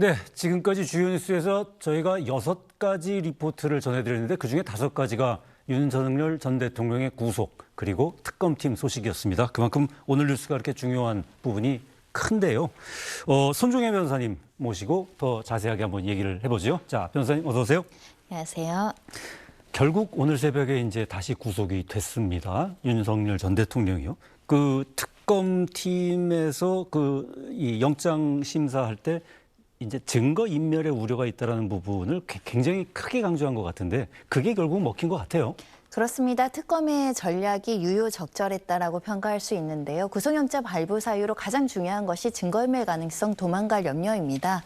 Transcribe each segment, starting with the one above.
네, 지금까지 주요 뉴스에서 저희가 6가지 리포트를 전해드렸는데 그중에 5가지가 윤석열 전 대통령의 구속 그리고 특검팀 소식이었습니다. 그만큼 오늘 뉴스가 그렇게 중요한 부분이 큰데요. 손종혜 변호사님 모시고 더 자세하게 한번 얘기를 해보죠. 자, 변호사님 어서 오세요. 안녕하세요. 결국 오늘 새벽에 이제 다시 구속이 됐습니다. 윤석열 전 대통령이요. 그 특검팀에서 이 영장 심사할 때 이제 증거 인멸의 우려가 있다라는 부분을 굉장히 크게 강조한 것 같은데 그게 결국 먹힌 것 같아요. 그렇습니다. 특검의 전략이 유효적절했다라고 평가할 수 있는데요. 구속영장 발부 사유로 가장 중요한 것이 증거인멸 가능성, 도망갈 염려입니다.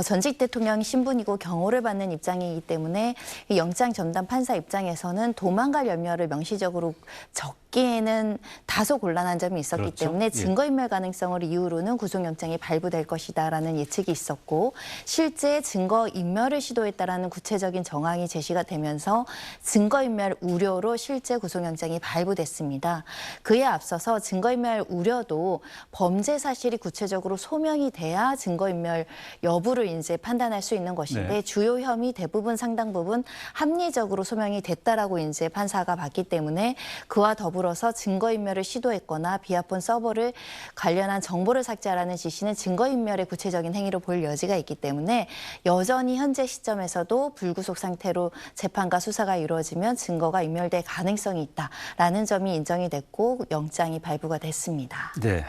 전직 대통령이 신분이고 경호를 받는 입장이기 때문에 이 영장 전담 판사 입장에서는 도망갈 염려를 명시적으로 적기에는 다소 곤란한 점이 있었기 그렇죠. 때문에 예. 증거인멸 가능성을 이유로는 구속영장이 발부될 것이다라는 예측이 있었고 실제 증거인멸을 시도했다라는 구체적인 정황이 제시가 되면서 증거인멸 우려로 실제 구속영장이 발부됐습니다. 그에 앞서서 증거인멸 우려도 범죄 사실이 구체적으로 소명이 돼야 증거인멸 여부를 이제 판단할 수 있는 것인데 네. 주요 혐의 대부분 상당 부분 합리적으로 소명이 됐다라고 이제 판사가 봤기 때문에 그와 더불어서 증거인멸을 시도했거나 비아폰 서버를 관련한 정보를 삭제하라는 지시는 증거인멸의 구체적인 행위로 볼 여지가 있기 때문에 여전히 현재 시점에서도 불구속 상태로 재판과 수사가 이루어지면 증거가 인멸될 가능성이 있다라는 점이 인정이 됐고 영장이 발부가 됐습니다. 네.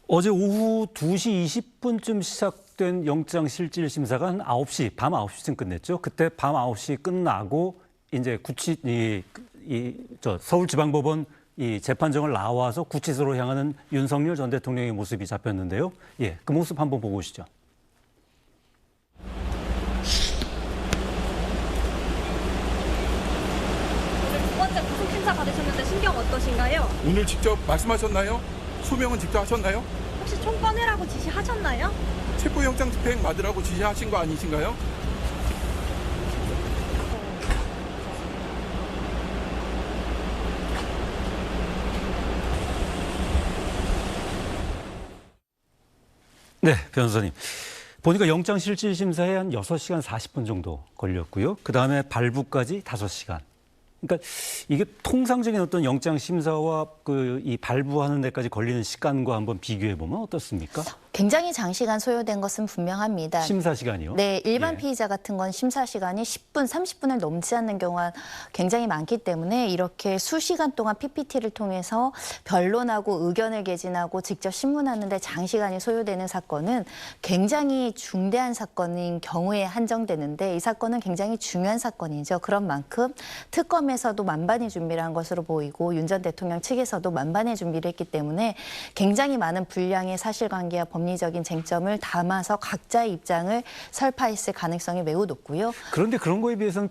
어제 오후 2시 20분쯤 시작된 영장 실질 심사가 한 9시, 밤 9시쯤 끝냈죠. 그때 밤 9시 끝나고 이제 서울지방법원 이 재판정을 나와서 구치소로 향하는 윤석열 전 대통령의 모습이 잡혔는데요. 예, 그 모습 한번 보고 오시죠. 두 번째 구속 심사 받으셨는데 신경 어떠신가요? 오늘 직접 말씀하셨나요? 소명은 직접 하셨나요? 혹시 총 꺼내라고 지시하셨나요? 체포영장 집행 받으라고 지시하신 거 아니신가요? 네, 변호사님. 보니까 영장 실질 심사에 한 6시간 40분 정도 걸렸고요. 그다음에 발부까지 5시간. 그러니까 이게 통상적인 어떤 영장 심사와 이 발부하는 데까지 걸리는 시간과 한번 비교해 보면 어떻습니까? 굉장히 장시간 소요된 것은 분명합니다. 심사 시간이요? 네, 일반 예. 피의자 같은 건 심사 시간이 10분, 30분을 넘지 않는 경우가 굉장히 많기 때문에 이렇게 수시간 동안 PPT를 통해서 변론하고 의견을 개진하고 직접 신문하는데 장시간이 소요되는 사건은 굉장히 중대한 사건인 경우에 한정되는데 이 사건은 굉장히 중요한 사건이죠. 그런 만큼 특검에서도 만반의 준비를 한 것으로 보이고 윤 전 대통령 측에서도 만반의 준비를 했기 때문에 굉장히 많은 분량의 사실관계와 법리적인 쟁점을 담아서 각자의 입장을 설파했을 가능성이 매우 높고요. 그런데 그런 거에 비해서는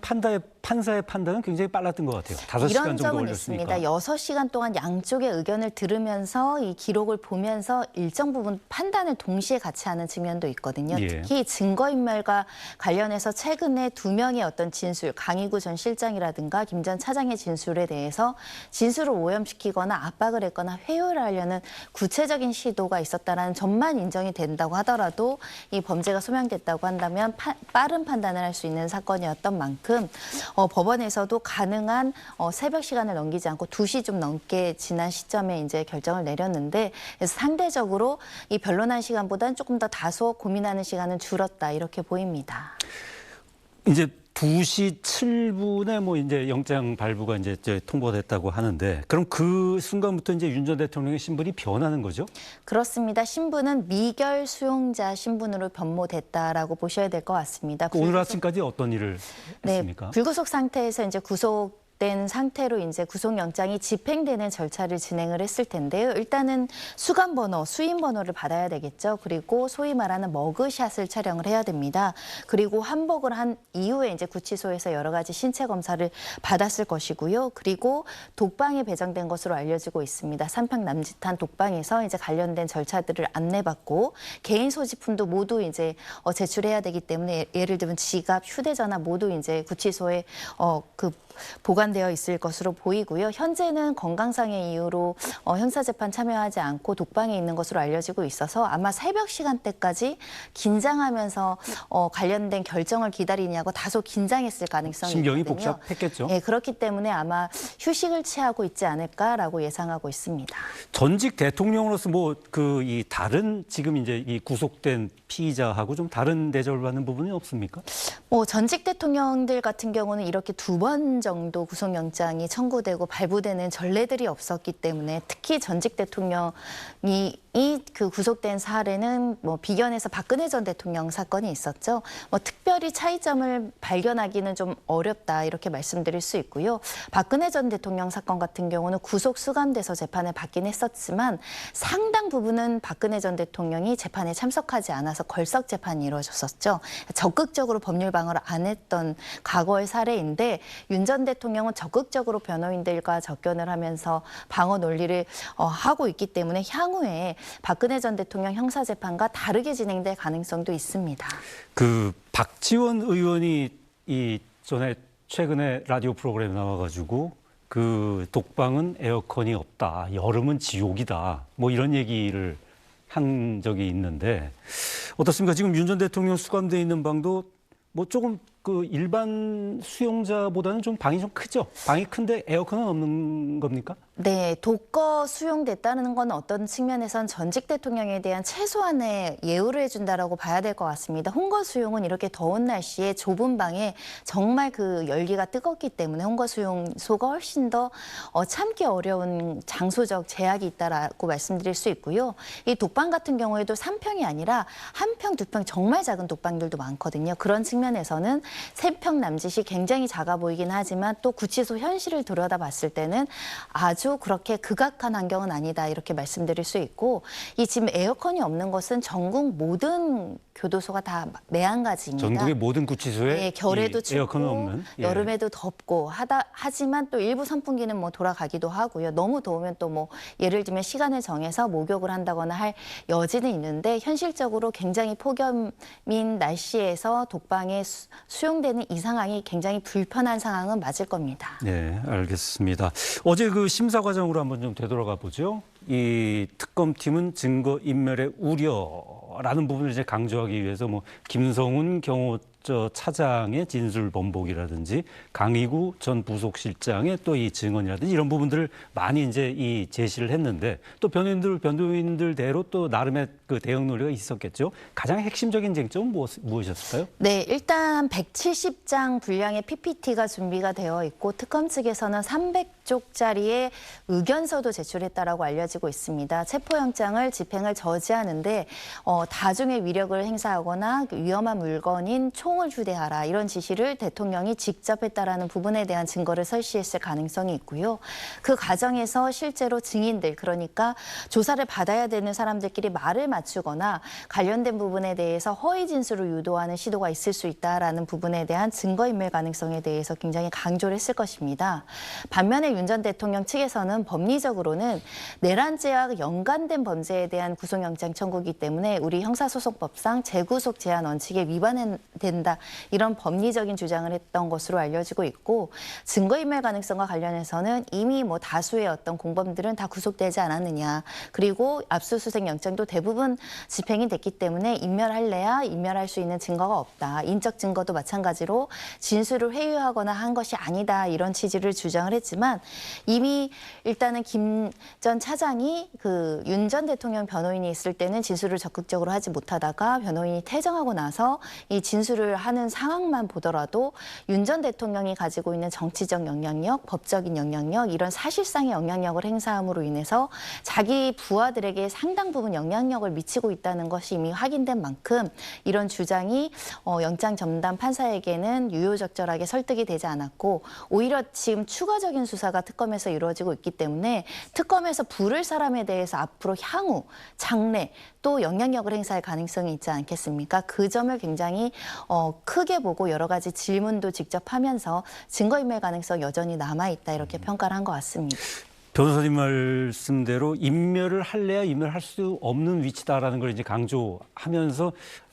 판사의 판단은 굉장히 빨랐던 것 같아요. 5시간 이런 정도 점은 걸렸으니까. 있습니다. 6시간 동안 양쪽의 의견을 들으면서 이 기록을 보면서 일정 부분 판단을 동시에 같이 하는 측면도 있거든요. 예. 특히 증거인멸과 관련해서 최근에 2명의 어떤 진술, 강희구 전 실장이라든가 김 전 차장의 진술에 대해서 진술을 오염시키거나 압박을 했거나 회유를 하려는 구체적인 시도가 있었다는 점만 인정이 된다고 하더라도 이 범죄가 소명됐다고 한다면 빠른 판단을 할 수 있는 사건이었던 만큼 법원에서도 가능한 새벽 시간을 넘기지 않고 2시 좀 넘게 지난 시점에 이제 결정을 내렸는데 그래서 상대적으로 이 변론한 시간보다는 조금 더 다소 고민하는 시간은 줄었다 이렇게 보입니다. 이제 2시 7분에 이제 영장 발부가 이제 통보됐다고 하는데 그럼 그 순간부터 이제 윤 전 대통령의 신분이 변하는 거죠? 그렇습니다. 신분은 미결 수용자 신분으로 변모됐다라고 보셔야 될 것 같습니다. 오늘 아침까지 어떤 일을 했습니까? 네, 불구속 상태에서 이제 구속된 상태로 이제 구속영장이 집행되는 절차를 진행을 했을 텐데요. 일단은 수감번호, 수임번호를 받아야 되겠죠. 그리고 소위 말하는 머그샷을 촬영을 해야 됩니다. 그리고 환복을 한 이후에 이제 구치소에서 여러 가지 신체 검사를 받았을 것이고요. 그리고 독방에 배정된 것으로 알려지고 있습니다. 삼평 남짓한 독방에서 이제 관련된 절차들을 안내받고 개인 소지품도 모두 이제 제출해야 되기 때문에 예를 들면 지갑, 휴대전화 모두 이제 구치소에 보관될 포함되어 있을 것으로 보이고요. 현재는 건강상의 이유로 형사재판 참여하지 않고 독방에 있는 것으로 알려지고 있어서 아마 새벽 시간대까지 긴장하면서 관련된 결정을 기다리냐고 다소 긴장했을 가능성이 심경이 있거든요. 복잡했겠죠. 네, 그렇기 때문에 아마 휴식을 취하고 있지 않을까라고 예상하고 있습니다. 전직 대통령으로서 뭐 이 다른 지금 이제 이 구속된 피의자하고 좀 다른 대접을 받는 부분이 없습니까? 전직 대통령들 같은 경우는 이렇게 2번 정도 구속영장이 청구되고 발부되는 전례들이 없었기 때문에 특히 전직 대통령이 그 구속된 사례는 비견해서 박근혜 전 대통령 사건이 있었죠. 특별히 차이점을 발견하기는 좀 어렵다 이렇게 말씀드릴 수 있고요. 박근혜 전 대통령 사건 같은 경우는 구속 수감돼서 재판을 받긴 했었지만 상당 부분은 박근혜 전 대통령이 재판에 참석하지 않아서 걸석 재판이 이루어졌었죠. 적극적으로 법률 방어를 안 했던 과거의 사례인데 윤 전 대통령은 적극적으로 변호인들과 접견을 하면서 방어 논리를 하고 있기 때문에 향후에 박근혜 전 대통령 형사재판과 다르게 진행될 가능성도 있습니다. 그 박지원 의원이 이 전에 최근에 라디오 프로그램에 나와가지고 그 독방은 에어컨이 없다, 여름은 지옥이다, 뭐 이런 얘기를 한 적이 있는데 어떻습니까? 지금 윤 전 대통령 수감돼 있는 방도 뭐 조금 그 일반 수용자보다는 좀 방이 좀 크죠? 방이 큰데 에어컨은 없는 겁니까? 네, 독거 수용됐다는 건 어떤 측면에선 전직 대통령에 대한 최소한의 예우를 해준다라고 봐야 될 것 같습니다. 홍거 수용은 이렇게 더운 날씨에 좁은 방에 정말 그 열기가 뜨겁기 때문에 홍거 수용소가 훨씬 더 참기 어려운 장소적 제약이 있다라고 말씀드릴 수 있고요. 이 독방 같은 경우에도 3평이 아니라 1평, 2평 정말 작은 독방들도 많거든요. 그런 측면에서는 3평 남짓이 굉장히 작아 보이긴 하지만 또 구치소 현실을 들여다봤을 때는 아주 그렇게 극악한 환경은 아니다 이렇게 말씀드릴 수 있고 이 지금 에어컨이 없는 것은 전국 모든 교도소가 다 매한가지입니다. 전국의 모든 구치소에 네, 겨울에도 춥고 에어컨은 없는. 예. 여름에도 덥고 하지만 또 일부 선풍기는 돌아가기도 하고요. 너무 더우면 또 예를 들면 시간을 정해서 목욕을 한다거나 할 여지는 있는데 현실적으로 굉장히 폭염인 날씨에서 독방에 수용되는 이 상황이 굉장히 불편한 상황은 맞을 겁니다. 네, 알겠습니다. 어제 그 심사 과정으로 한번 좀 되돌아가 보죠. 이 특검팀은 증거 인멸의 우려라는 부분을 이제 강조하기 위해서 김성훈 경호처 차장의 진술 번복이라든지 강희구 전 부속실장의 또 이 증언이라든지 이런 부분들을 많이 이제 이 제시를 했는데 또 변호인들대로 또 나름의 그 대응 논리가 있었겠죠. 가장 핵심적인 쟁점은 무엇이었을까요? 네, 일단 170장 분량의 PPT가 준비가 되어 있고 특검 측에서는 300쪽짜리의 의견서도 제출했다라고 알려지고 있습니다. 체포영장을 집행을 저지하는데 다중의 위력을 행사하거나 위험한 물건인 총을 휴대하라 이런 지시를 대통령이 직접 했다라는 부분에 대한 증거를 설시했을 가능성이 있고요. 그 과정에서 실제로 증인들 그러니까 조사를 받아야 되는 사람들끼리 말을 맞추거나 관련된 부분에 대해서 허위 진술을 유도하는 시도가 있을 수 있다라는 부분에 대한 증거인멸 가능성에 대해서 굉장히 강조를 했을 것입니다. 반면에 윤 전 대통령 측에서는 법리적으로는 내란죄와 연관된 범죄에 대한 구속영장 청구이기 때문에 우리 형사소송법상 재구속 제한 원칙에 위반된다 이런 법리적인 주장을 했던 것으로 알려지고 있고 증거인멸 가능성과 관련해서는 이미 다수의 어떤 공범들은 다 구속되지 않았느냐 그리고 압수수색 영장도 대부분 집행이 됐기 때문에 인멸할래야 인멸할 수 있는 증거가 없다. 인적 증거도 마찬가지로 진술을 회유하거나 한 것이 아니다. 이런 취지를 주장을 했지만 이미 일단은 김 전 차장이 그 윤 전 대통령 변호인이 있을 때는 진술을 적극적으로 하지 못하다가 변호인이 퇴정하고 나서 이 진술을 하는 상황만 보더라도 윤 전 대통령이 가지고 있는 정치적 영향력, 법적인 영향력 이런 사실상의 영향력을 행사함으로 인해서 자기 부하들에게 상당 부분 영향력을 미치고 있다는 것이 이미 확인된 만큼 이런 주장이 영장 전담 판사에게는 유효적절하게 설득이 되지 않았고 오히려 지금 추가적인 수사가 특검에서 이루어지고 있기 때문에 특검에서 부를 사람에 대해서 앞으로 향후 장래 또 영향력을 행사할 가능성이 있지 않겠습니까? 그 점을 굉장히 크게 보고 여러 가지 질문도 직접 하면서 증거인멸 가능성 여전히 남아있다 이렇게 평가를 한 것 같습니다. 변호사님 말씀대로 인멸을 할래야 인멸할 수 없는 위치다라는 걸 이제 강조하면서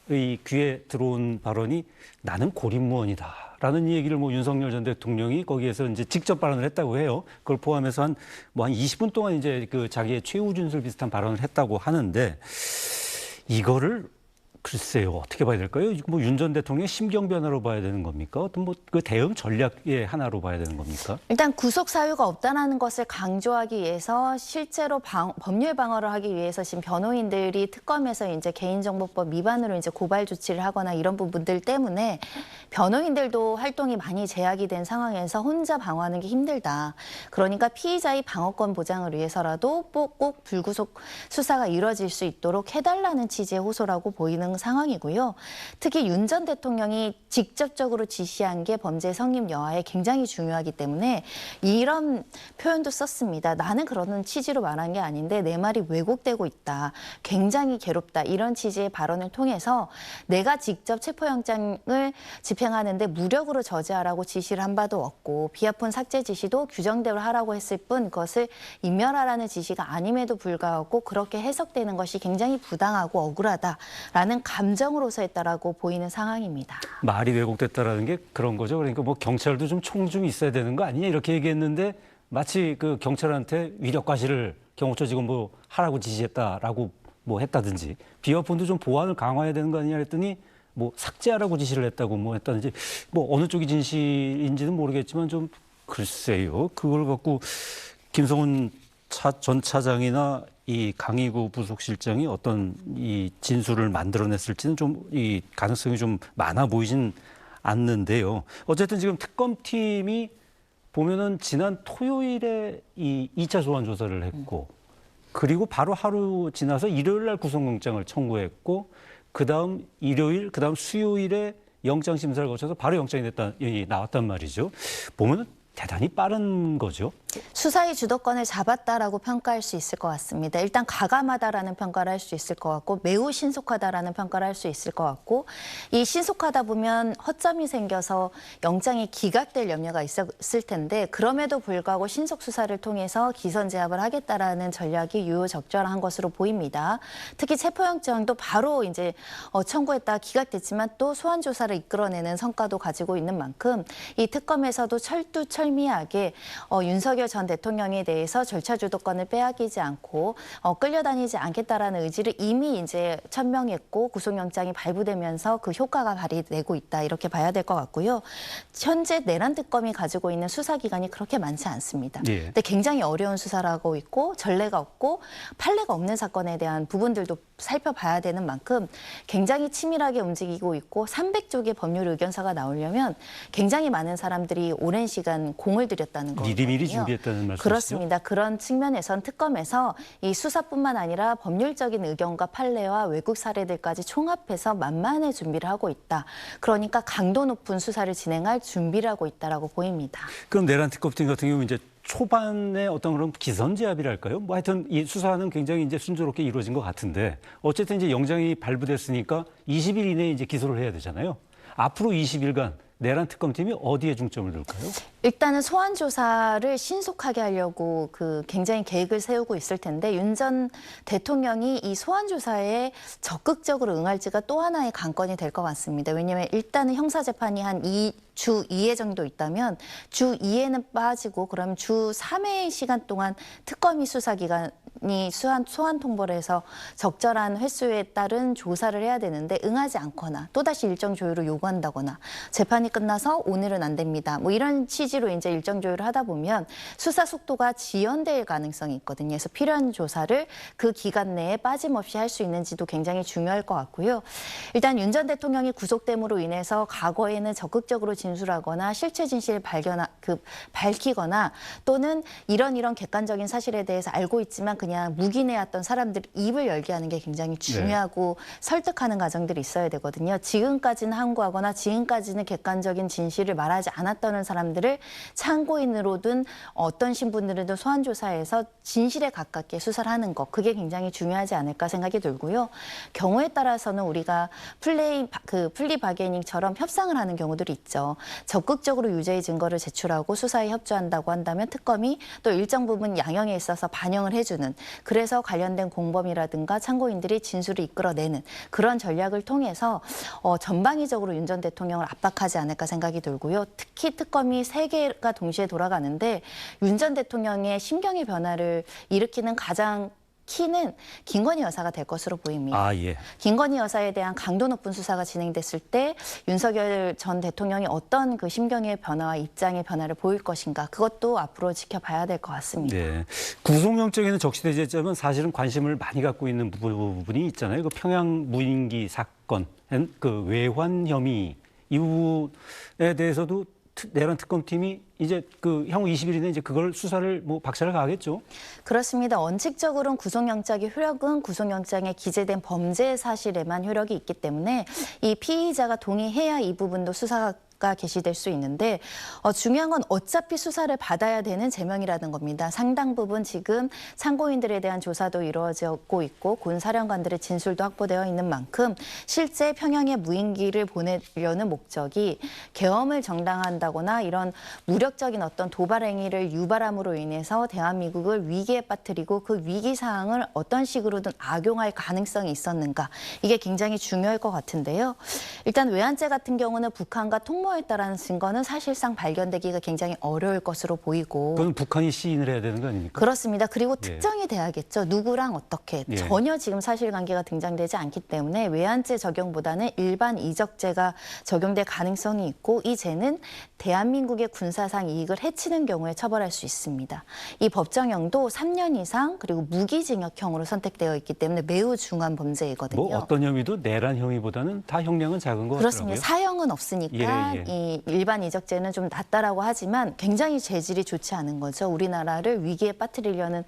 이 귀에 들어온 발언이 나는 고립무원이다. 라는 얘기를 뭐 윤석열 전 대통령이 거기에서 이제 직접 발언을 했다고 해요. 그걸 포함해서 한 20분 동안 이제 그 자기의 최후 진술 비슷한 발언을 했다고 하는데 이거를 글쎄요, 어떻게 봐야 될까요? 뭐 윤 전 대통령의 심경 변화로 봐야 되는 겁니까? 어떤 뭐 그 대응 전략의 하나로 봐야 되는 겁니까? 일단 구속 사유가 없다라는 것을 강조하기 위해서 실제로 법률 방어를 하기 위해서 지금 변호인들이 특검에서 이제 개인정보법 위반으로 이제 고발 조치를 하거나 이런 부분들 때문에 변호인들도 활동이 많이 제약이 된 상황에서 혼자 방어하는 게 힘들다. 그러니까 피의자의 방어권 보장을 위해서라도 꼭 불구속 수사가 이루어질 수 있도록 해달라는 취지의 호소라고 보이는 상황이고요. 특히 윤 전 대통령이 직접적으로 지시한 게 범죄 성립 여하에 굉장히 중요하기 때문에 이런 표현도 썼습니다. 나는 그러는 취지로 말한 게 아닌데 내 말이 왜곡되고 있다. 굉장히 괴롭다. 이런 취지의 발언을 통해서 내가 직접 체포영장을 집행하는데 무력으로 저지하라고 지시를 한 바도 없고 비아폰 삭제 지시도 규정대로 하라고 했을 뿐 그것을 인멸하라는 지시가 아님에도 불구하고 그렇게 해석되는 것이 굉장히 부당하고 억울하다라는 감정으로서 했다라고 보이는 상황입니다. 말이 왜곡됐다라는 게 그런 거죠. 그러니까 뭐 경찰도 좀 총 좀 있어야 되는 거 아니냐 이렇게 얘기했는데 마치 그 경찰한테 위력 과시를 경호처 직원 뭐 하라고 지시했다라고 뭐 했다든지 비화폰도 좀 보안을 강화해야 되는 거 아니냐 했더니 뭐 삭제하라고 지시를 했다고 뭐 했다든지 뭐 어느 쪽이 진실인지는 모르겠지만 좀 글쎄요. 그걸 갖고 김성훈 전 차장이나 이 강희구 부속실장이 어떤 이 진술을 만들어냈을지는 좀 이 가능성이 좀 많아 보이진 않는데요. 어쨌든 지금 특검팀이 보면은 지난 토요일에 이 2차 소환 조사를 했고 그리고 바로 하루 지나서 일요일 날 구속영장을 청구했고 그다음 일요일, 그다음 수요일에 영장 심사를 거쳐서 바로 영장이 나왔단 말이죠. 보면은 대단히 빠른 거죠. 수사의 주도권을 잡았다라고 평가할 수 있을 것 같습니다. 일단 가감하다라는 평가를 할 수 있을 것 같고 매우 신속하다라는 평가를 할 수 있을 것 같고 이 신속하다 보면 허점이 생겨서 영장이 기각될 염려가 있었을 텐데 그럼에도 불구하고 신속 수사를 통해서 기선 제압을 하겠다라는 전략이 유효적절한 것으로 보입니다. 특히 체포영장도 바로 이제 청구했다가 기각됐지만 또 소환 조사를 이끌어내는 성과도 가지고 있는 만큼 이 특검에서도 철두철미하게 윤석열 전 대통령에 대해서 절차 주도권을 빼앗기지 않고 끌려다니지 않겠다라는 의지를 이미 이제 천명했고 구속영장이 발부되면서 그 효과가 발휘되고 있다 이렇게 봐야 될 것 같고요. 현재 내란 특검이 가지고 있는 수사 기간이 그렇게 많지 않습니다. 예. 근데 굉장히 어려운 수사를 하고 있고 전례가 없고 판례가 없는 사건에 대한 부분들도 살펴봐야 되는 만큼 굉장히 치밀하게 움직이고 있고 300쪽의 법률 의견서가 나오려면 굉장히 많은 사람들이 오랜 시간 공을 들였다는 거거든요. 미리미리 준비했다는 말씀이시죠? 그렇습니다. 그런 측면에선 특검에서 이 수사뿐만 아니라 법률적인 의견과 판례와 외국 사례들까지 총합해서 만만의 준비를 하고 있다. 그러니까 강도 높은 수사를 진행할 준비를 하고 있다라고 보입니다. 그럼 내란 특검팀 같은 경우 이제 초반에 어떤 그런 기선제압이랄까요? 뭐 하여튼 이 수사는 굉장히 이제 순조롭게 이루어진 것 같은데 어쨌든 이제 영장이 발부됐으니까 20일 이내에 이제 기소를 해야 되잖아요. 앞으로 20일간 내란 특검팀이 어디에 중점을 둘까요? 일단은 소환 조사를 신속하게 하려고 굉장히 계획을 세우고 있을 텐데 윤 전 대통령이 이 소환 조사에 적극적으로 응할지가 또 하나의 관건이 될 것 같습니다. 왜냐하면 일단은 형사 재판이 한 주 2회 정도 있다면 주 2회는 빠지고 그럼 주 3회 시간 동안 특검이 수사 기간이 소환 통보를 해서 적절한 횟수에 따른 조사를 해야 되는데 응하지 않거나 또다시 일정 조율을 요구한다거나 재판이 끝나서 오늘은 안 됩니다. 뭐 이런 취지로 이제 일정 조율을 하다 보면 수사 속도가 지연될 가능성이 있거든요. 그래서 필요한 조사를 그 기간 내에 빠짐없이 할 수 있는지도 굉장히 중요할 것 같고요. 일단 윤 전 대통령이 구속됨으로 인해서 과거에는 적극적으로 진술하거나 실체 진실을 밝히거나 또는 이런 객관적인 사실에 대해서 알고 있지만 그냥 묵인해왔던 사람들 입을 열게 하는 게 굉장히 중요하고 설득하는 과정들이 있어야 되거든요. 지금까지는 항고하거나 지금까지는 객관적인 진실을 말하지 않았다는 사람들을 참고인으로든 어떤 신분들이든 소환 조사해서 진실에 가깝게 수사를 하는 것 그게 굉장히 중요하지 않을까 생각이 들고요. 경우에 따라서는 우리가 플리 바게닝처럼 협상을 하는 경우들이 있죠. 적극적으로 유죄의 증거를 제출하고 수사에 협조한다고 한다면 특검이 또 일정 부분 양형에 있어서 반영을 해주는 그래서 관련된 공범이라든가 참고인들이 진술을 이끌어내는 그런 전략을 통해서 전방위적으로 윤 전 대통령을 압박하지 않을까 생각이 들고요. 특히 특검이 3개가 동시에 돌아가는데 윤 전 대통령의 심경의 변화를 일으키는 가장 키는 김건희 여사가 될 것으로 보입니다. 아, 예. 김건희 여사에 대한 강도 높은 수사가 진행됐을 때 윤석열 전 대통령이 어떤 그 심경의 변화와 입장의 변화를 보일 것인가 그것도 앞으로 지켜봐야 될 것 같습니다. 네. 구속영장에는 적시되지 않지만 사실은 관심을 많이 갖고 있는 부분이 있잖아요. 그 평양 무인기 사건, 그 외환 혐의 이 부분에 대해서도 내란 특검팀이 이제 그 향후 20일 이내 이제 그걸 수사를 박차를 가하겠죠. 그렇습니다. 원칙적으로는 구속영장의 효력은 구속영장에 기재된 범죄 사실에만 효력이 있기 때문에 이 피의자가 동의해야 이 부분도 수사가 개시될 수 있는데 중요한 건 어차피 수사를 받아야 되는 제명이라는 겁니다. 상당 부분 지금 참고인들에 대한 조사도 이루어지고 있고 군 사령관들의 진술도 확보되어 있는 만큼 실제 평양에 무인기를 보내려는 목적이 계엄을 정당화한다거나 이런 무력적인 어떤 도발 행위를 유발함으로 인해서 대한민국을 위기에 빠뜨리고 그 위기 상황을 어떤 식으로든 악용할 가능성이 있었는가 이게 굉장히 중요할 것 같은데요. 일단 외환죄 같은 경우는 북한과 통모했다라는 증거는 사실상 발견되기가 굉장히 어려울 것으로 보이고. 그건 북한이 시인을 해야 되는 거 아닙니까? 그렇습니다. 그리고 예. 특정이 돼야겠죠. 누구랑 어떻게. 예. 전혀 지금 사실관계가 등장되지 않기 때문에 외환죄 적용보다는 일반 이적죄가 적용될 가능성이 있고 이 죄는 대한민국의 군사상 이익을 해치는 경우에 처벌할 수 있습니다. 이 법정형도 3년 이상 그리고 무기징역형으로 선택되어 있기 때문에 매우 중한 범죄이거든요. 뭐 어떤 혐의도 내란 혐의보다는 다 형량은 작은 것 그렇습니다. 같더라고요. 사형은 없으니까 예, 예. 이 일반 이적죄는 좀 낮다라고 하지만 굉장히 죄질이 좋지 않은 거죠. 우리나라를 위기에 빠뜨리려는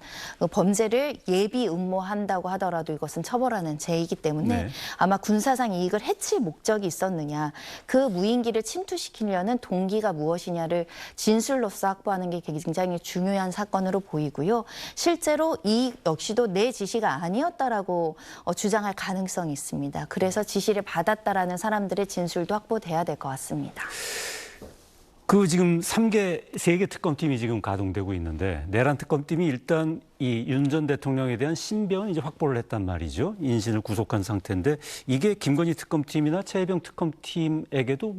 범죄를 예비 음모한다고 하더라도 이것은 처벌하는 죄이기 때문에 네. 아마 군사상 이익을 해칠 목적이 있었느냐, 그 무인기를 침투시키려는 동기가 무엇이냐를 진술로서 확보하는 게 굉장히 중요한 사건으로 보이고요. 실제로 이 역시도 내 지시가 아니었다라고 주장할 가능성이 있습니다. 그래서 지시를 받았다라는 사람들의 진술도 확보돼야 될 것 같습니다. 그 지금 3개 특검팀이 지금 가동되고 있는데 내란 특검팀이 일단 이 윤 전 대통령에 대한 신병은 이제 확보를 했단 말이죠. 인신을 구속한 상태인데 이게 김건희 특검팀이나 최혜병 특검팀에게도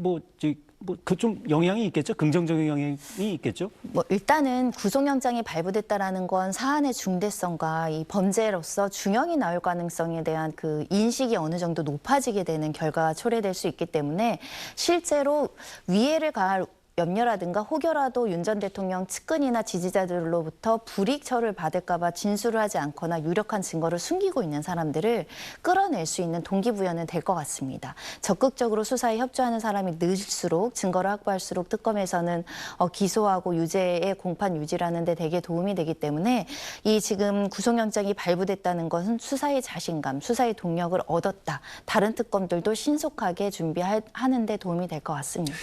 그 좀 영향이 있겠죠? 긍정적인 영향이 있겠죠? 일단은 구속영장이 발부됐다라는 건 사안의 중대성과 이 범죄로서 중형이 나올 가능성에 대한 그 인식이 어느 정도 높아지게 되는 결과가 초래될 수 있기 때문에 실제로 위해를 가할 염려라든가 혹여라도 윤 전 대통령 측근이나 지지자들로부터 불이익 처를 받을까 봐 진술을 하지 않거나 유력한 증거를 숨기고 있는 사람들을 끌어낼 수 있는 동기부여는 될 것 같습니다. 적극적으로 수사에 협조하는 사람이 늘수록 증거를 확보할수록 특검에서는 기소하고 유죄의 공판 유지라는 데 되게 도움이 되기 때문에 이 지금 구속영장이 발부됐다는 것은 수사의 자신감, 수사의 동력을 얻었다. 다른 특검들도 신속하게 준비하는 데 도움이 될 것 같습니다.